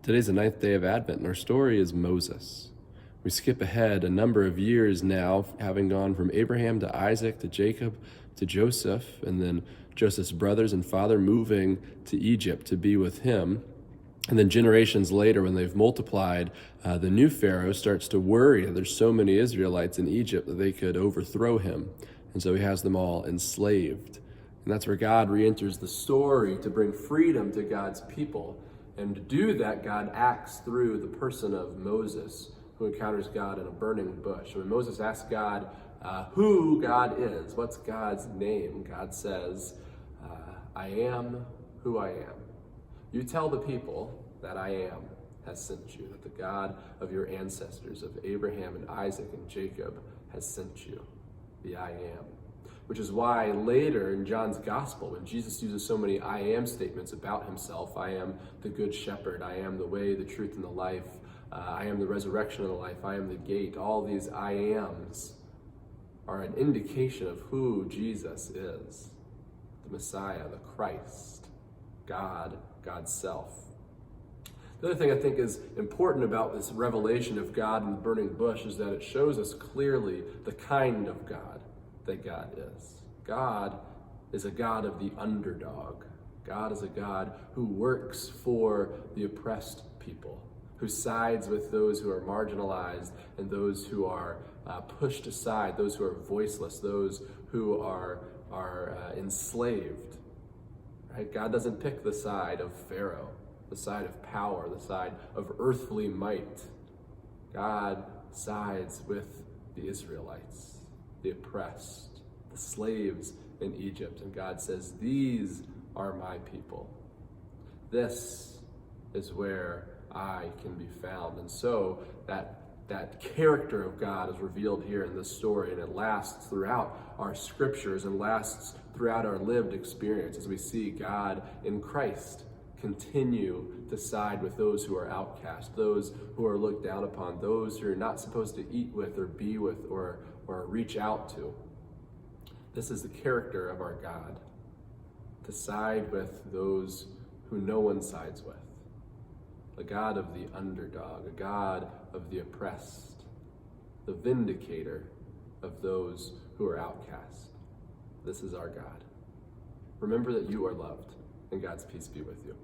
Today's the ninth day of Advent, and our story is Moses. We skip ahead a number of years now, having gone from Abraham to Isaac to Jacob to Joseph, and then Joseph's brothers and father moving to Egypt to be with him. And then generations later, when they've multiplied, the new Pharaoh starts to worry that there's so many Israelites in Egypt that they could overthrow him. And so he has them all enslaved. And that's where God re-enters the story to bring freedom to God's people. And to do that, God acts through the person of Moses, who encounters God in a burning bush. When Moses asks God who God is, what's God's name, God says, I am who I am. You tell the people that I am has sent you, that the God of your ancestors, of Abraham and Isaac and Jacob, has sent you, the I am. Which is why later in John's gospel, when Jesus uses so many I am statements about himself, I am the good shepherd, I am the way, the truth, and the life, I am the resurrection and the life, I am the gate, all these I ams are an indication of who Jesus is, the Messiah, the Christ, God, God's self. The other thing I think is important about this revelation of God in the burning bush is that it shows us clearly the kind of God that God is. God is a God of the underdog. God is a God who works for the oppressed people, who sides with those who are marginalized and those who are pushed aside, those who are voiceless, those who are enslaved. Right? God doesn't pick the side of Pharaoh, the side of power, the side of earthly might. God sides with the Israelites, the oppressed, the slaves in Egypt. And God says, these are my people. This is where I can be found. And so that character of God is revealed here in this story, and it lasts throughout our scriptures and lasts throughout our lived experience as we see God in Christ continue to side with those who are outcast, those who are looked down upon, those who are not supposed to eat with or be with or reach out to. This is the character of our God, to side with those who no one sides with. A God of the underdog, a God of the oppressed, the vindicator of those who are outcast. This is our God. Remember that you are loved, and God's peace be with you.